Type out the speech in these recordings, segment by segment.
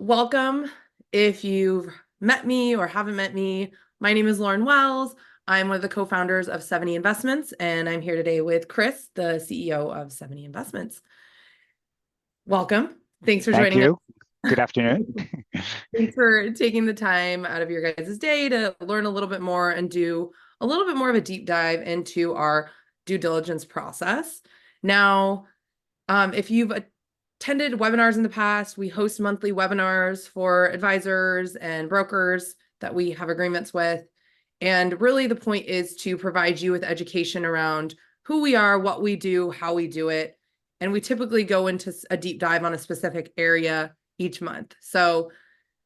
welcome. If you've met me or haven't met me, my name is Lauren Wells. I'm one of the co-founders of Seveney Investments, and I'm here today with Chris, the CEO of Seveney Investments. Welcome. Thanks for Thank joining us. you. Good afternoon. Thanks for taking the time out of your guys' day to learn a little bit more and do a little bit more of a deep dive into our due diligence process. Now, if you've attended webinars in the past, we host monthly webinars for advisors and brokers that we have agreements with. And really the point is to provide you with education around who we are, what we do, how we do it. And we typically go into a deep dive on a specific area each month. So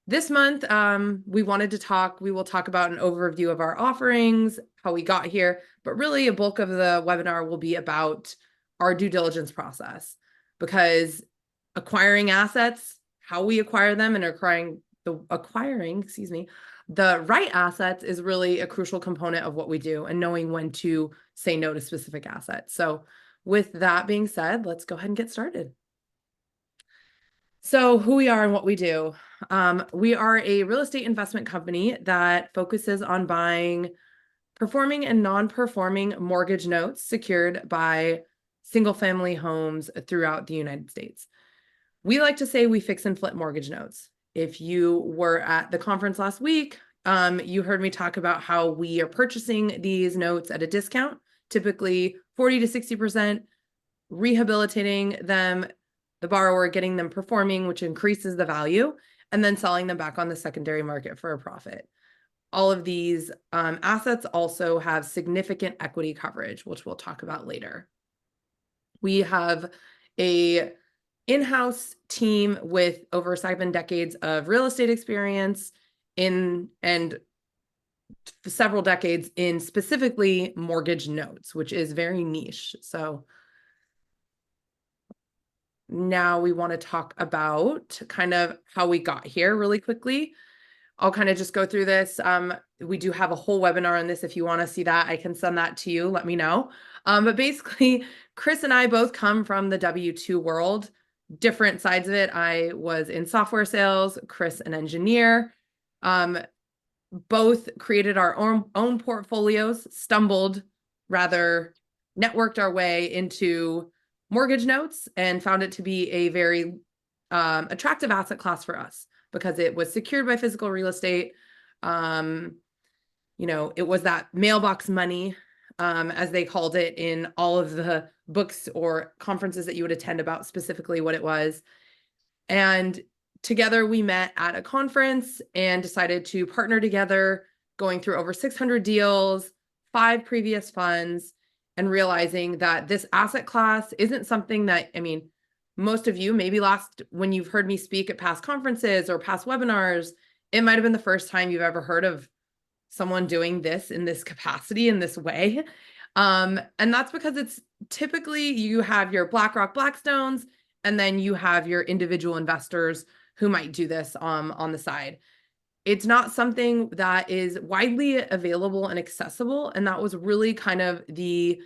this month, we will talk about an overview of our offerings, how we got here, but really a bulk of the webinar will be about our due diligence process, because acquiring assets, how we acquire them, and acquiring the right assets is really a crucial component of what we do, and knowing when to say no to specific assets. So with that being said, let's go ahead and get started. So who we are and what we do. We are a real estate investment company that focuses on buying performing and non-performing mortgage notes secured by single-family homes throughout the United States. We like to say we fix and flip mortgage notes. If you were at the conference last week, you heard me talk about how we are purchasing these notes at a discount, typically 40 to 60%, rehabilitating them, the borrower getting them performing, which increases the value, and then selling them back on the secondary market for a profit. All of these assets also have significant equity coverage, which we'll talk about later. We have a in-house team with over 7 decades of real estate experience and several decades in specifically mortgage notes, which is very niche. So now we want to talk about kind of how we got here really quickly. I'll kind of just go through this. We do have a whole webinar on this. If you want to see that, I can send that to you. Let me know. But basically, Chris and I both come from the W-2 world, different sides of it. I was in software sales, Chris an engineer. Both created our own portfolios, networked our way into mortgage notes and found it to be a very attractive asset class for us, because it was secured by physical real estate. It was that mailbox money, as they called it in all of the books or conferences that you would attend about specifically what it was. And together we met at a conference and decided to partner together, going through over 600 deals, 5 previous funds, and realizing that this asset class isn't something that, most of you, maybe when you've heard me speak at past conferences or past webinars, it might have been the first time you've ever heard of someone doing this in this capacity, in this way. And that's because it's typically you have your BlackRock, Blackstones, and then you have your individual investors who might do this on the side. It's not something that is widely available and accessible. And that was really kind of the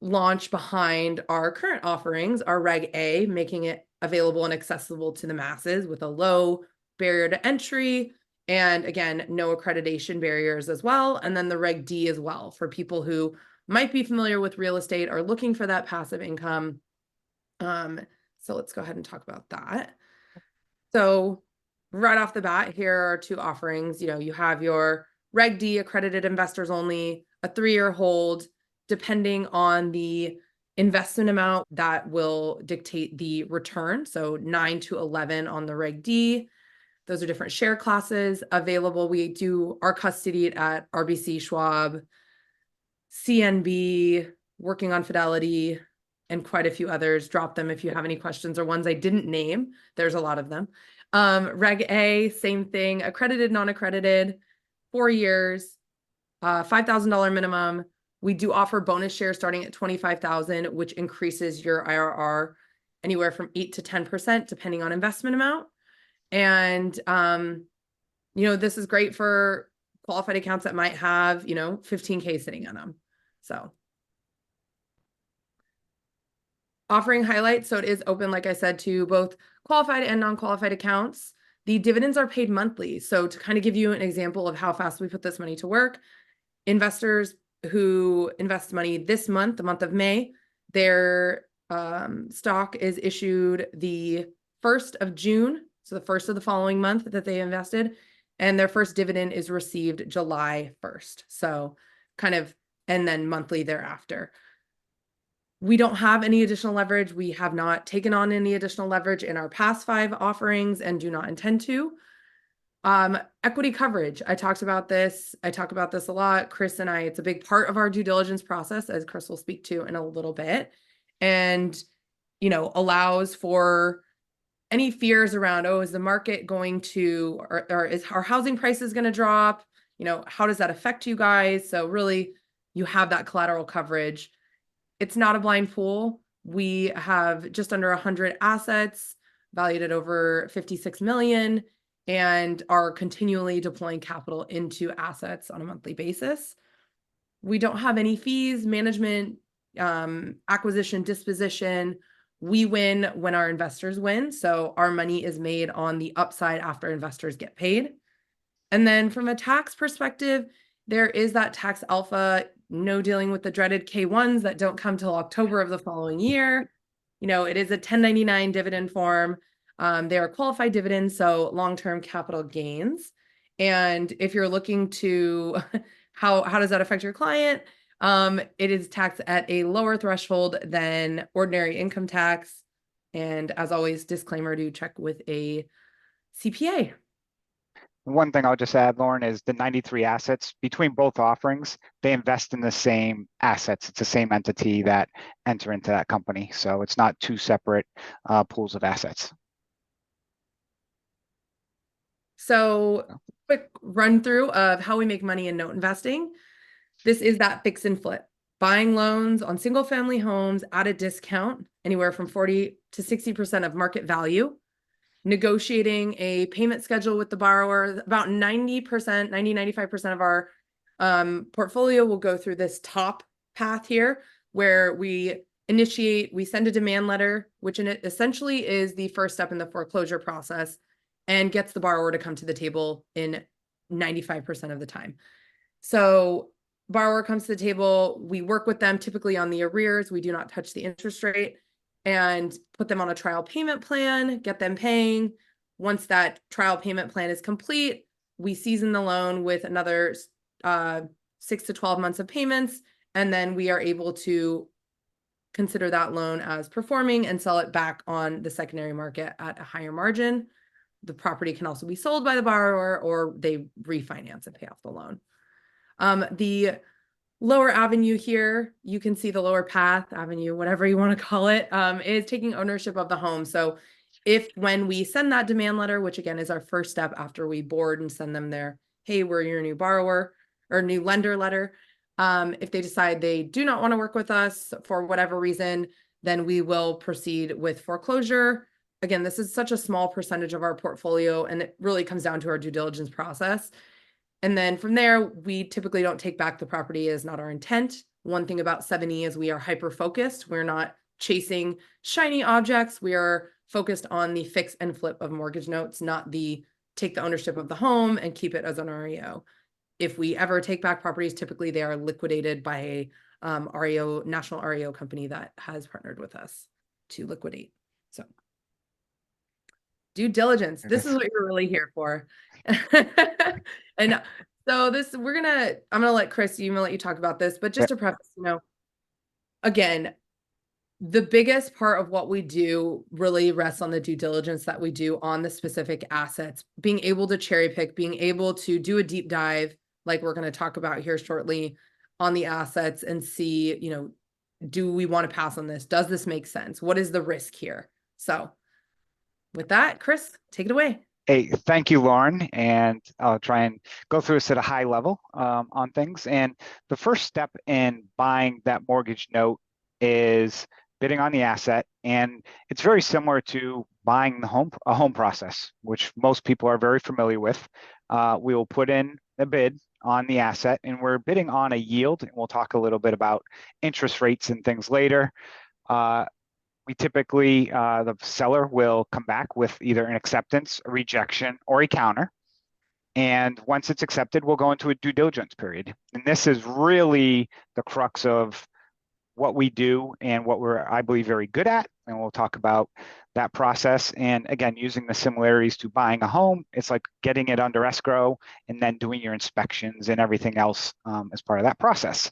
launch behind our current offerings, our Reg A, making it available and accessible to the masses with a low barrier to entry. And again, no accreditation barriers as well. And then the Reg D as well for people who might be familiar with real estate or looking for that passive income. So let's go ahead and talk about that. So right off the bat, here are 2 offerings. You have your Reg D, accredited investors only, a 3-year hold. Depending on the investment amount, that will dictate the return. So 9 to 11 on the Reg D. Those are different share classes available. We do our custody at RBC, Schwab, CNB, working on Fidelity, and quite a few others. Drop them if you have any questions or ones I didn't name. There's a lot of them. Reg A, same thing, accredited, non-accredited, 4 years, $5,000 minimum. We do offer bonus shares starting at $25,000, which increases your IRR anywhere from 8 to 10%, depending on investment amount. And, this is great for qualified accounts that might have, $15K sitting on them. So offering highlights. So it is open, like I said, to both qualified and non-qualified accounts. The dividends are paid monthly. So to kind of give you an example of how fast we put this money to work, investors who invest money this month, the month of May, their stock is issued the 1st of June, so the first of the following month that they invested, and their first dividend is received July 1st. So kind of, and then monthly thereafter. We don't have any additional leverage. We have not taken on any additional leverage in our past 5 offerings and do not intend to. Equity coverage. I talk about this a lot. Chris and I, it's a big part of our due diligence process, as Chris will speak to in a little bit. And, allows for any fears around, oh, is the market going to, or is our housing prices going to drop? How does that affect you guys? So really, you have that collateral coverage. It's not a blind pool. We have just under 100 assets valued at over 56 million and are continually deploying capital into assets on a monthly basis. We don't have any fees, management, acquisition, disposition. We win when our investors win. So our money is made on the upside after investors get paid. And then from a tax perspective, there is that tax alpha, no dealing with the dreaded K-1s that don't come till October of the following year. It is a 1099 dividend form. They are qualified dividends, so long-term capital gains. And if you're looking to, how does that affect your client? It is taxed at a lower threshold than ordinary income tax. And as always, disclaimer, to check with a CPA. One thing I'll just add, Lauren, is the 93 assets between both offerings, they invest in the same assets. It's the same entity that enter into that company. So it's not 2 separate pools of assets. So quick run through of how we make money in note investing. This is that fix and flip, buying loans on single family homes at a discount, anywhere from 40 to 60% of market value. Negotiating a payment schedule with the borrower. About 90%, 95% of our portfolio will go through this top path here, where we send a demand letter, which essentially is the first step in the foreclosure process and gets the borrower to come to the table in 95% of the time. So borrower comes to the table, we work with them typically on the arrears, we do not touch the interest rate, and put them on a trial payment plan, get them paying. Once that trial payment plan is complete, we season the loan with another 6 to 12 months of payments, and then we are able to consider that loan as performing and sell it back on the secondary market at a higher margin. The property can also be sold by the borrower, or they refinance and pay off the loan. The lower avenue here, you can see the lower path, avenue, whatever you want to call it, is taking ownership of the home. So when we send that demand letter, which again is our first step after we board and send them their, hey, we're your new borrower or new lender letter. If they decide they do not want to work with us for whatever reason, then we will proceed with foreclosure. Again, this is such a small percentage of our portfolio, and it really comes down to our due diligence process. And then from there, we typically don't take back the property, is not our intent. One thing about Seveney is we are hyper-focused. We're not chasing shiny objects. We are focused on the fix and flip of mortgage notes, not the take the ownership of the home and keep it as an REO. If we ever take back properties, typically they are liquidated by a REO, national REO company that has partnered with us to liquidate. So due diligence. This is what you're really here for. And so I'm gonna let Chris, I'm gonna let you talk about this, but just to preface, again, the biggest part of what we do really rests on the due diligence that we do on the specific assets, being able to cherry pick, being able to do a deep dive, like we're going to talk about here shortly, on the assets and see, do we want to pass on this? Does this make sense? What is the risk here? So with that, Chris, take it away. Hey, thank you, Lauren. And I'll try and go through this at a high level on things. And the first step in buying that mortgage note is bidding on the asset. And it's very similar to buying a home process, which most people are very familiar with. We will put in a bid on the asset, and we're bidding on a yield. And we'll talk a little bit about interest rates and things later. we typically, the seller will come back with either an acceptance, a rejection, or a counter. And once it's accepted, we'll go into a due diligence period. And this is really the crux of what we do and what we're, I believe, very good at. And we'll talk about that process. And again, using the similarities to buying a home, it's like getting it under escrow and then doing your inspections and everything else as part of that process.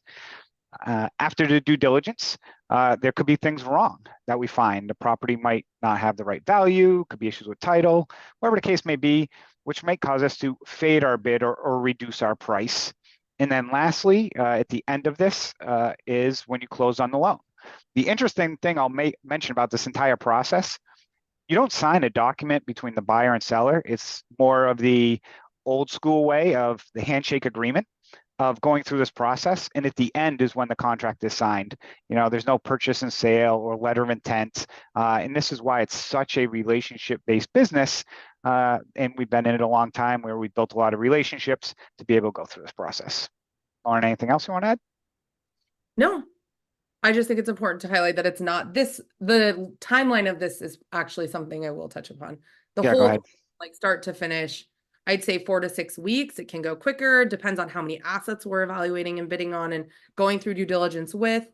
After the due diligence, there could be things wrong that we find. The property might not have the right value, could be issues with title, whatever the case may be, which might cause us to fade our bid or reduce our price. And then lastly, at the end of this is when you close on the loan. The interesting thing I'll mention about this entire process, you don't sign a document between the buyer and seller. It's more of the old school way of the handshake agreement of going through this process. And at the end is when the contract is signed. You know, there's no purchase and sale or letter of intent. And this is why it's such a relationship-based business. And we've been in it a long time where we built a lot of relationships to be able to go through this process. Lauren, anything else you want to add? No, I just think it's important to highlight that it's not this, the timeline of this is actually something I will touch upon. The Yeah, go whole, ahead. like start to finish, I'd say 4 to 6 weeks. It can go quicker, depends on how many assets we're evaluating and bidding on and going through due diligence with.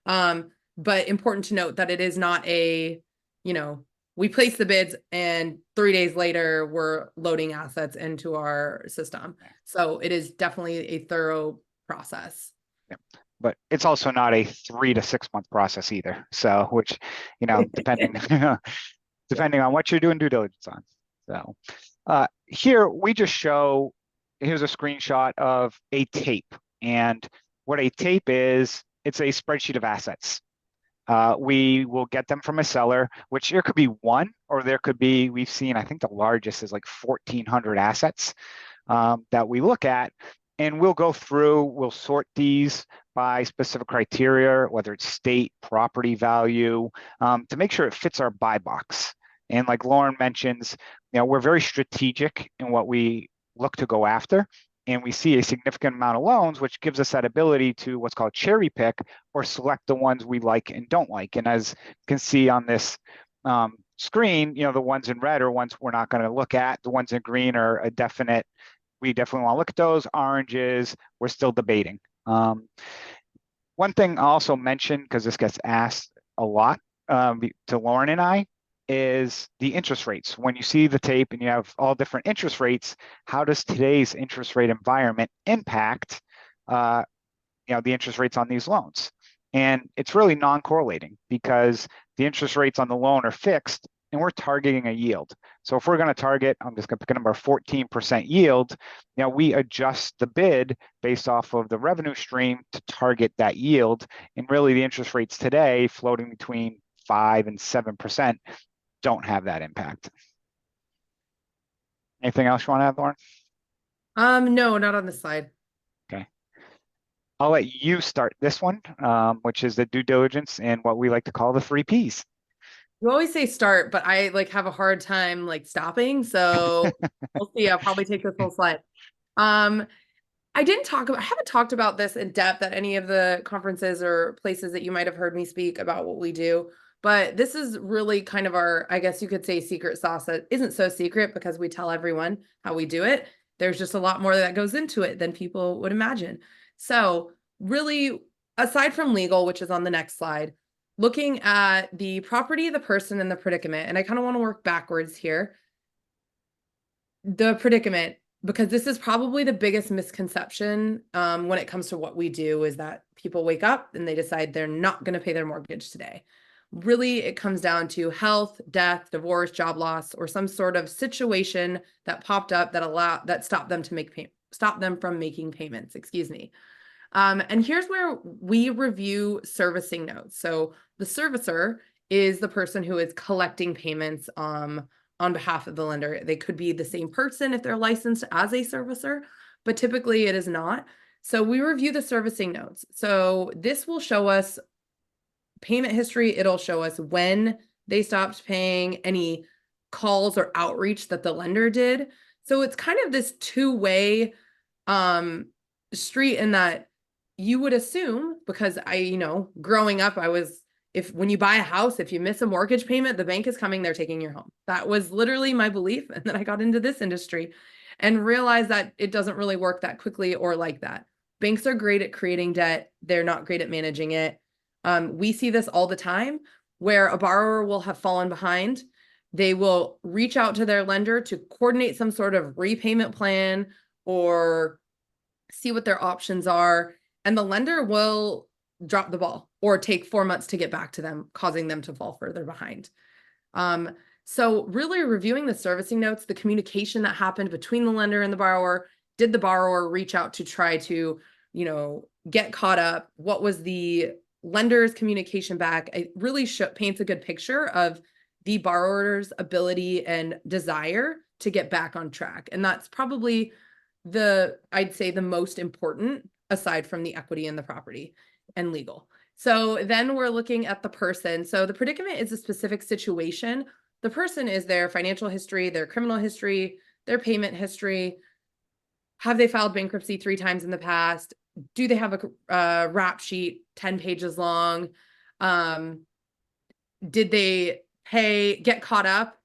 But important to note that it is not a, you know, we place the bids and 3 days later we're loading assets into our system. So it is definitely a thorough process. Yeah. But it's also not a 3 to 6 month process either. So, which, you know, depending depending on what you're doing due diligence on. So here we just show, here's a screenshot of a tape. And what a tape is, it's a spreadsheet of assets. We will get them from a seller, which there could be one, or there could be, we've seen, I think the largest is like 1,400 assets that we look at. And we'll go through, we'll sort these by specific criteria, whether it's state, property value, to make sure it fits our buy box. And like Lauren mentions, you know, we're very strategic in what we look to go after. And we see a significant amount of loans, which gives us that ability to what's called cherry pick or select the ones we like and don't like. And as you can see on this screen, you know, the ones in red are ones we're not going to look at. The ones in green are a definite, we definitely want to look at those. Oranges, we're still debating. One thing I'll also mention, because this gets asked a lot to Lauren and I, is the interest rates. When you see the tape and you have all different interest rates, how does today's interest rate environment impact you know, the interest rates on these loans? And it's really non-correlating because the interest rates on the loan are fixed and we're targeting a yield. So if we're going to target, I'm just going to pick a number, 14% yield, you know, we adjust the bid based off of the revenue stream to target that yield. And really the interest rates today floating between 5 and 7% don't have that impact. Anything else you want to add, Lauren? No, not on this slide. Okay. I'll let you start this one, which is the due diligence and what we like to call the 3 Ps. You always say start, but I like have a hard time like stopping. So we'll see. I'll probably take this whole slide. I haven't talked about this in depth at any of the conferences or places that you might have heard me speak about what we do. But this is really kind of our, I guess you could say, secret sauce that isn't so secret because we tell everyone how we do it. There's just a lot more that goes into it than people would imagine. So really, aside from legal, which is on the next slide, looking at the property, the person, and the predicament, and I kind of want to work backwards here. The predicament, because this is probably the biggest misconception when it comes to what we do, is that people wake up and they decide they're not going to pay their mortgage today. Really, it comes down to health, death, divorce, job loss, or some sort of situation that popped up that stopped them from making payments. Excuse me. And here's where we review servicing notes. So the servicer is the person who is collecting payments on behalf of the lender. They could be the same person if they're licensed as a servicer, but typically it is not. So we review the servicing notes. So this will show us payment history. It'll show us when they stopped paying, any calls or outreach that the lender did. So it's kind of this two-way street in that you would assume, because growing up, I was when you buy a house, if you miss a mortgage payment, the bank is coming, they're taking your home. That was literally my belief. And then I got into this industry and realized that it doesn't really work that quickly or like that. Banks are great at creating debt. They're not great at managing it. We see this all the time where a borrower will have fallen behind. They will reach out to their lender to coordinate some sort of repayment plan or see what their options are. And the lender will drop the ball or take 4 months to get back to them, causing them to fall further behind. So really reviewing the servicing notes, the communication that happened between the lender and the borrower. Did the borrower reach out to try to, get caught up? What was the lender's communication back? It really paints a good picture of the borrower's ability and desire to get back on track. And that's probably I'd say the most important, aside from the equity in the property and legal. So then we're looking at the person. So the predicament is a specific situation. The person is their financial history, their criminal history, their payment history. Have they filed bankruptcy 3 times in the past? Do they have a rap sheet 10 pages long? Did they get caught up?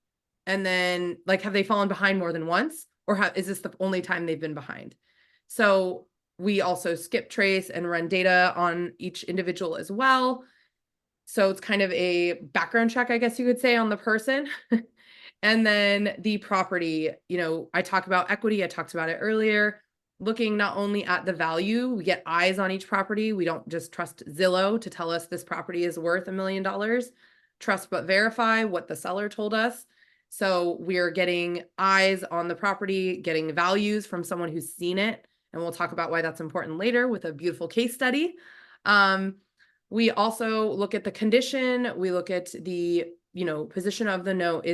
And then have they fallen behind more than once? Or is this the only time they've been behind? So we also skip trace and run data on each individual as well. So it's kind of a background check, I guess you could say, on the person. And then the property, I talk about equity. I talked about it earlier. Looking not only at the value, we get eyes on each property. We don't just trust Zillow to tell us this property is worth $1 million. Trust but verify what the seller told us. So we're getting eyes on the property, getting values from someone who's seen it. And we'll talk about why that's important later with a beautiful case study. We also look at the condition. We look at the, position of the note.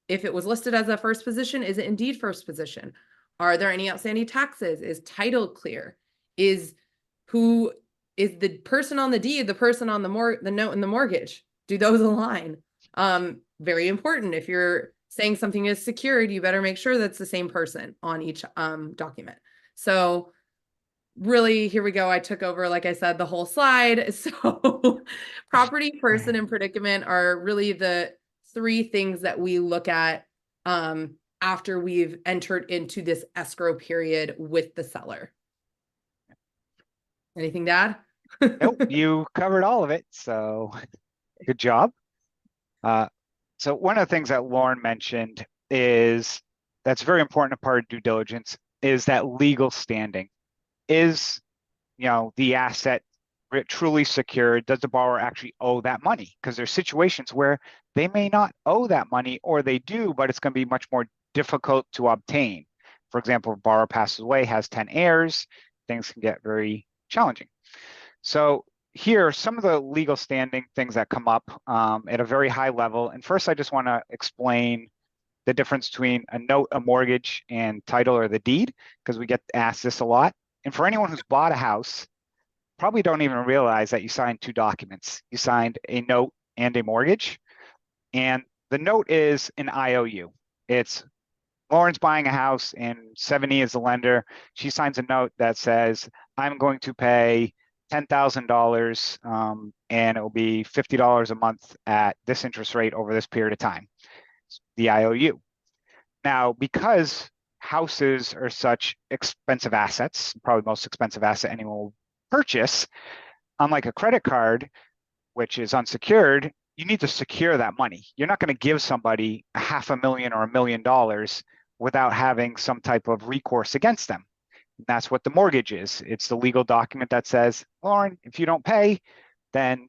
If it was listed as a first position, is it indeed first position? Are there any outstanding taxes? Is title clear? Is the person on the deed, the person on the note and the mortgage? Do those align? Very important. If you're saying something is secured, you better make sure that's the same person on each document. So really, here we go. I took over, like I said, the whole slide. So property, person, and predicament are really the 3 things that we look at after we've entered into this escrow period with the seller. Anything to add? Nope, you covered all of it. So good job. So one of the things that Lauren mentioned is that's a very important part of due diligence is that legal standing. Is, the asset truly secured? Does the borrower actually owe that money? Because there's situations where they may not owe that money, or they do, but it's going to be much more difficult to obtain. For example, if a borrower passes away, has 10 heirs, things can get very challenging. So here are some of the legal standing things that come up at a very high level. And first, I just want to explain the difference between a note, a mortgage, and title or the deed, because we get asked this a lot. And for anyone who's bought a house, probably don't even realize that you signed 2 documents. You signed a note and a mortgage. And the note is an IOU. It's Lauren's buying a house and Seveney is the lender. She signs a note that says, I'm going to pay $10,000 and it will be $50 a month at this interest rate over this period of time. The IOU. Now, because houses are such expensive assets, probably the most expensive asset anyone will purchase, unlike a credit card, which is unsecured, you need to secure that money. You're not going to give somebody $500,000 or $1 million without having some type of recourse against them. That's what the mortgage is. It's the legal document that says, Lauren, if you don't pay, then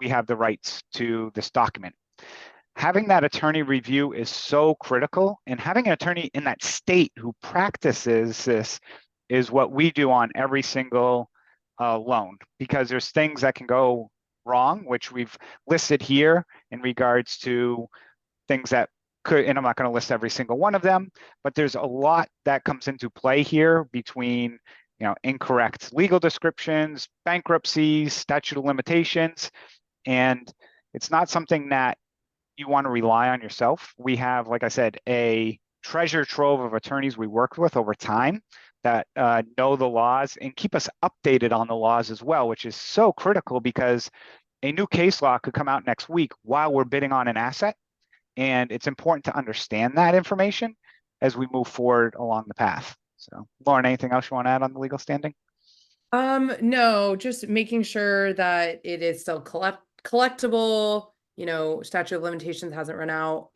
we have the rights to this document. Having that attorney review is so critical, and having an attorney in that state who practices this is what we do on every single loan, because there's things that can go wrong, which we've listed here in regards to things that could, and I'm not going to list every single one of them, but there's a lot that comes into play here between, incorrect legal descriptions, bankruptcies, statute of limitations, and it's not something that you want to rely on yourself. We have, like I said, a treasure trove of attorneys we worked with over time that know the laws and keep us updated on the laws as well, which is so critical because a new case law could come out next week while we're bidding on an asset. And it's important to understand that information as we move forward along the path. So, Lauren, anything else you want to add on the legal standing? No, just making sure that it is still collectible, statute of limitations hasn't run out,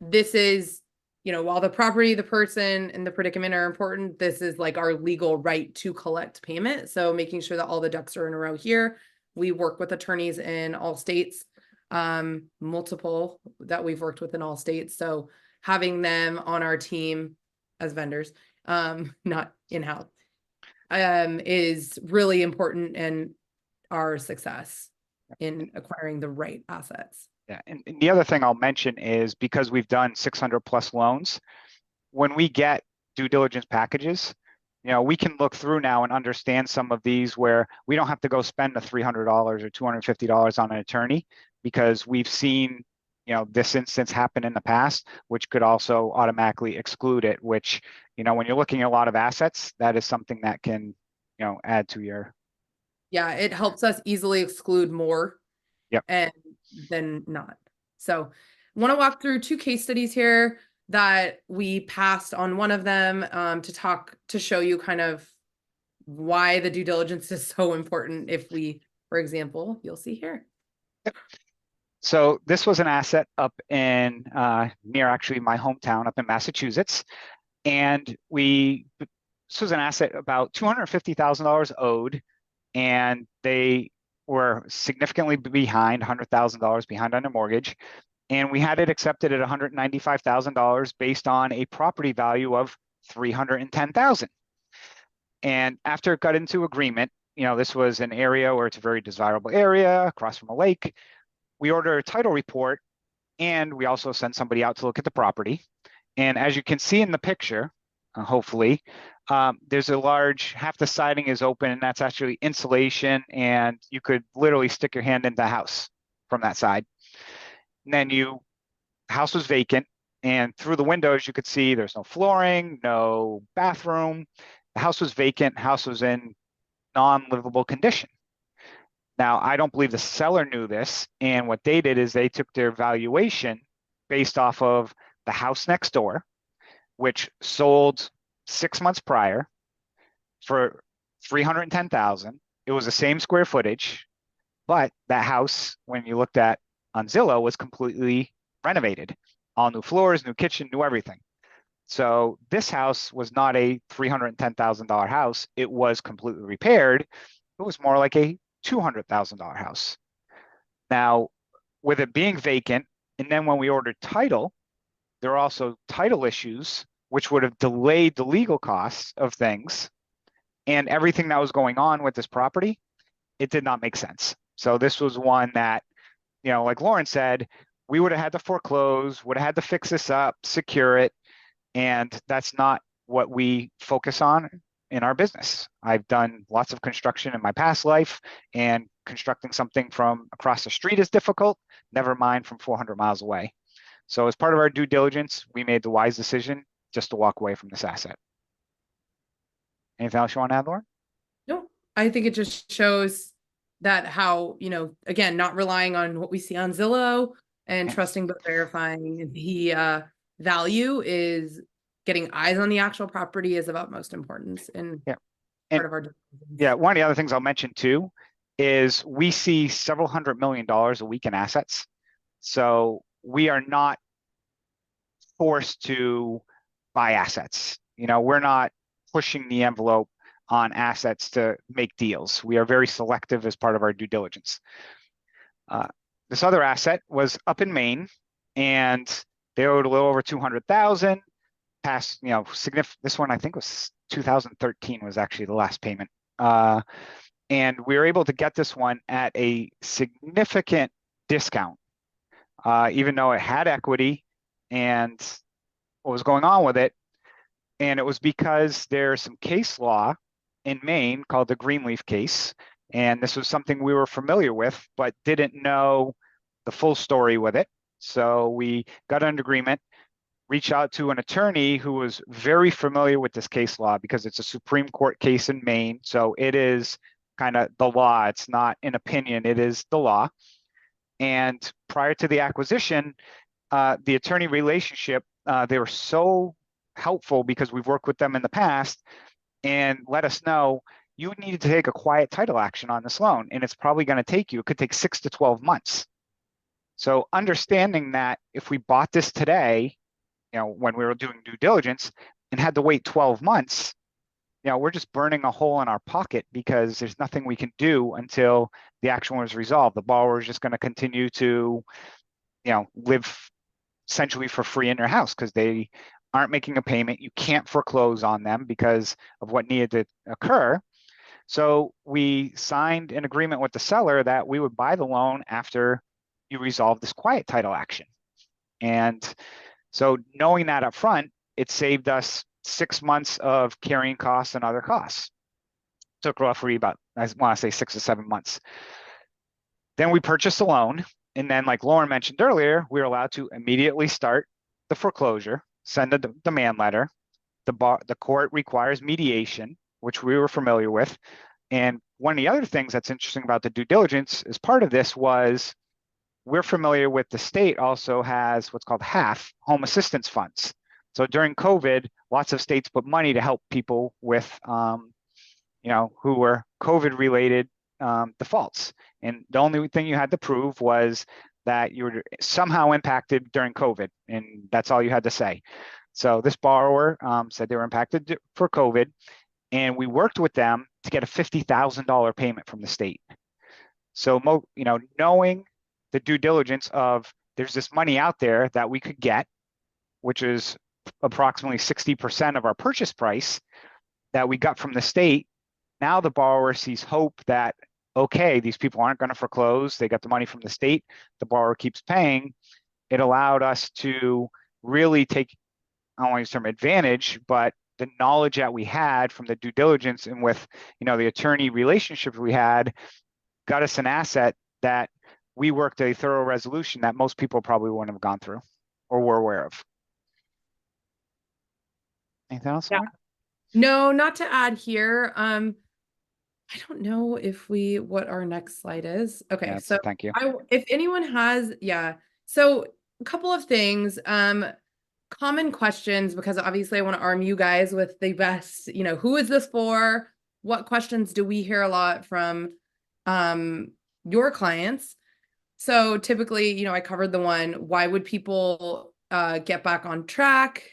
this is, while the property, the person, and the predicament are important, this is like our legal right to collect payment. So making sure that all the ducks are in a row here. We work with attorneys in all states, multiple that we've worked with in all states. So having them on our team as vendors, not in-house, is really important in our success in acquiring the right assets. Yeah, and the other thing I'll mention is because we've done 600 plus loans, when we get due diligence packages, we can look through now and understand some of these where we don't have to go spend the $300 or $250 on an attorney because we've seen, this instance happen in the past, which could also automatically exclude it, which, when you're looking at a lot of assets, that is something that can, add to your. Yeah, it helps us easily exclude more. Yep. And then not. So want to walk through two case studies here that we passed on one of them to show you kind of why the due diligence is so important. If we, for example, you'll see here. Yep. So this was an asset up in near actually my hometown up in Massachusetts. And this was an asset about $250,000 owed, and they were significantly behind, $100,000 behind on their mortgage. And we had it accepted at $195,000 based on a property value of $310,000. And after it got into agreement, this was an area where it's a very desirable area across from a lake. We ordered a title report, and we also sent somebody out to look at the property. And as you can see in the picture, hopefully, there's a large, half the siding is open, and that's actually insulation, and you could literally stick your hand into the house from that side. And then house was vacant, and through the windows you could see there's no flooring, no bathroom. The house was vacant, house was in non-livable condition. Now, I don't believe the seller knew this, and what they did is they took their valuation based off of the house next door, which sold 6 months prior for $310,000. It was the same square footage, but that house, when you looked at on Zillow, was completely renovated. All new floors, new kitchen, new everything. So this house was not a $310,000 house. It was completely repaired. It was more like a $200,000 house. Now, with it being vacant, and then when we ordered title, there are also title issues, which would have delayed the legal costs of things and everything that was going on with this property. It did not make sense. So this was one that, like Lauren said, we would have had to foreclose, would have had to fix this up, secure it. And that's not what we focus on in our business. I've done lots of construction in my past life, and constructing something from across the street is difficult, never mind from 400 miles away. So as part of our due diligence, we made the wise decision just to walk away from this asset. Anything else you want to add, Lauren? No, I think it just shows that how, again, not relying on what we see on Zillow and trusting but verifying the value is getting eyes on the actual property is of utmost importance in part of our due diligence. Yeah, one of the other things I'll mention too is we see several $100 million a week in assets. So we are not forced to buy assets. We're not pushing the envelope on assets to make deals. We are very selective as part of our due diligence. This other asset was up in Maine, and they owed a little over 200,000. Past, this one I think was 2013 was actually the last payment. And we were able to get this one at a significant discount, even though it had equity and what was going on with it. And it was because there's some case law in Maine called the Greenleaf case. And this was something we were familiar with, but didn't know the full story with it. So we got an agreement, reached out to an attorney who was very familiar with this case law because it's a Supreme Court case in Maine. So it is kind of the law. It's not an opinion, it is the law. And prior to the acquisition, the attorney relationship, they were so helpful because we've worked with them in the past and let us know you need to take a quiet title action on this loan. And it's probably going to take you, it could take 6 to 12 months. So understanding that if we bought this today, when we were doing due diligence and had to wait 12 months, we're just burning a hole in our pocket because there's nothing we can do until the action was resolved. The borrower is just going to continue to, live essentially for free in your house because they aren't making a payment. You can't foreclose on them because of what needed to occur. So we signed an agreement with the seller that we would buy the loan after you resolve this quiet title action. And so knowing that up front, it saved us 6 months of carrying costs and other costs. Took roughly about, I want to say 6 to 7 months. Then we purchased a loan. And then, like Lauren mentioned earlier, we were allowed to immediately start the foreclosure, send a demand letter. The court requires mediation, which we were familiar with. And one of the other things that's interesting about the due diligence as part of this was we're familiar with the state also has what's called HAF, home assistance funds. So during COVID, lots of states put money to help people with, who were COVID-related defaults. And the only thing you had to prove was that you were somehow impacted during COVID, and that's all you had to say. So this borrower said they were impacted for COVID, and we worked with them to get a $50,000 payment from the state. So, knowing the due diligence of there's this money out there that we could get, which is approximately 60% of our purchase price that we got from the state. Now the borrower sees hope that, okay, these people aren't going to foreclose. They got the money from the state. The borrower keeps paying. It allowed us to really take, I don't want to use the term advantage, but the knowledge that we had from the due diligence and with, the attorney relationship we had got us an asset that we worked a thorough resolution that most people probably wouldn't have gone through or were aware of. Anything else? Yeah. No, not to add here. I don't know what our next slide is. Okay, Yeah, so thank you. if anyone has, so a couple of things, common questions, because obviously I want to arm you guys with the best, who is this for? What questions do we hear a lot from your clients? So typically, I covered the one, why would people get back on track?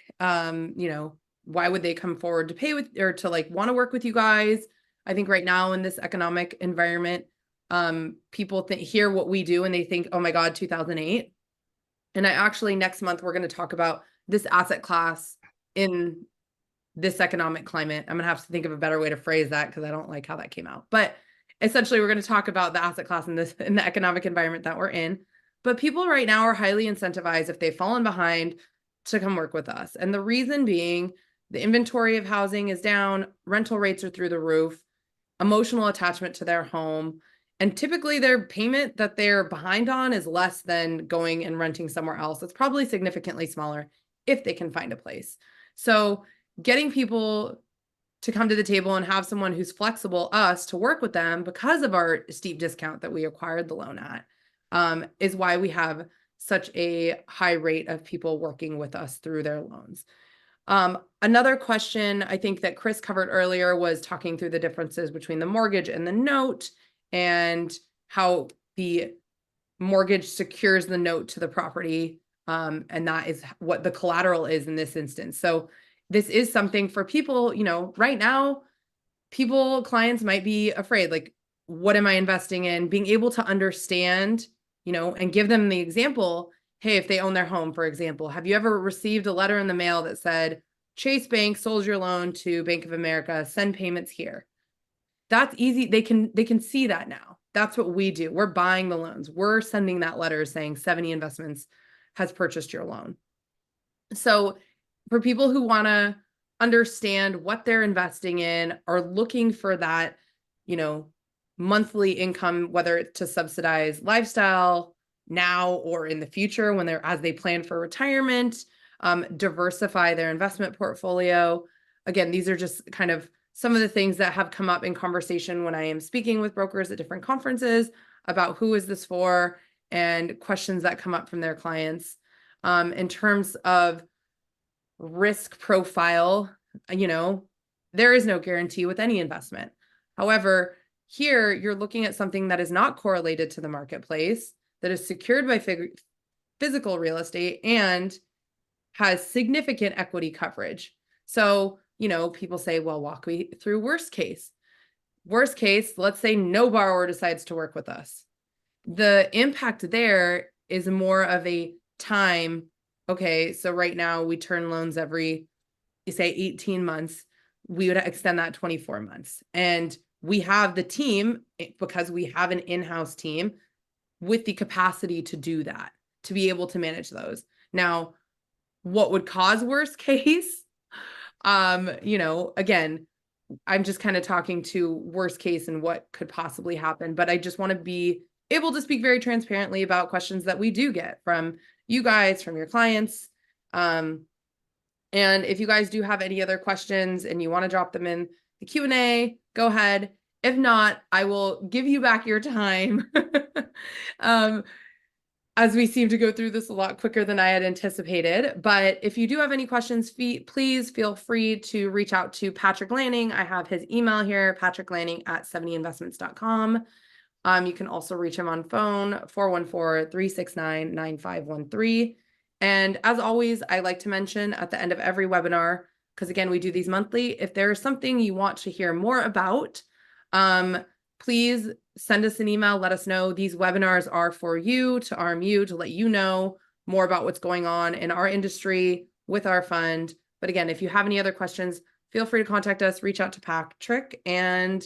Why would they come forward to pay with or to want to work with you guys? I think right now in this economic environment, people hear what we do and they think, oh my God, 2008. And I actually, next month, we're going to talk about this asset class in this economic climate. I'm going to have to think of a better way to phrase that because I don't like how that came out. But essentially, we're going to talk about the asset class in the economic environment that we're in. But people right now are highly incentivized if they've fallen behind to come work with us. And the reason being, the inventory of housing is down, rental rates are through the roof, emotional attachment to their home, and typically their payment that they're behind on is less than going and renting somewhere else. It's probably significantly smaller if they can find a place. So getting people to come to the table and have someone who's flexible, us, to work with them because of our steep discount that we acquired the loan at, is why we have such a high rate of people working with us through their loans. Another question I think that Chris covered earlier was talking through the differences between the mortgage and the note and how the mortgage secures the note to the property. And that is what the collateral is in this instance. So this is something for people, right now, clients might be afraid, what am I investing in? Being able to understand, and give them the example. Hey, if they own their home, for example, have you ever received a letter in the mail that said, Chase Bank sold your loan to Bank of America, send payments here? That's easy. They can see that now. That's what we do. We're buying the loans. We're sending that letter saying Seveney Investments has purchased your loan. So for people who want to understand what they're investing in, are looking for that, monthly income, whether it's to subsidize lifestyle now or in the future as they plan for retirement, diversify their investment portfolio. Again, these are just kind of some of the things that have come up in conversation when I am speaking with brokers at different conferences about who is this for and questions that come up from their clients. In terms of risk profile, there is no guarantee with any investment. However, here you're looking at something that is not correlated to the marketplace, that is secured by physical real estate and has significant equity coverage. So, people say, well, walk me through worst case. Worst case, let's say no borrower decides to work with us. The impact there is more of a time. Okay, so right now we turn loans every, say, 18 months. We would extend that 24 months. And we have the team, because we have an in-house team with the capacity to do that, to be able to manage those. Now, what would cause worst case? Again, I'm just kind of talking to worst case and what could possibly happen, but I just want to be able to speak very transparently about questions that we do get from you guys, from your clients. And if you guys do have any other questions and you want to drop them in the Q&A, go ahead. If not, I will give you back your time. As we seem to go through this a lot quicker than I had anticipated. But if you do have any questions, please feel free to reach out to Patrick Lanning. I have his email here, patricklanning@sevenyinvestments.com. You can also reach him on phone, 414-369-9513. And as always, I like to mention at the end of every webinar, because again, we do these monthly, if there is something you want to hear more about, please send us an email, let us know. These webinars are for you, to arm you, to let you know more about what's going on in our industry with our fund. But again, if you have any other questions, feel free to contact us, reach out to Patrick. And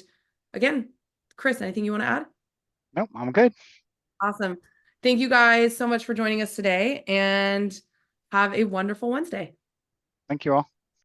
again, Chris, anything you want to add? Nope, I'm good. Awesome. Thank you guys so much for joining us today, and have a wonderful Wednesday. Thank you all.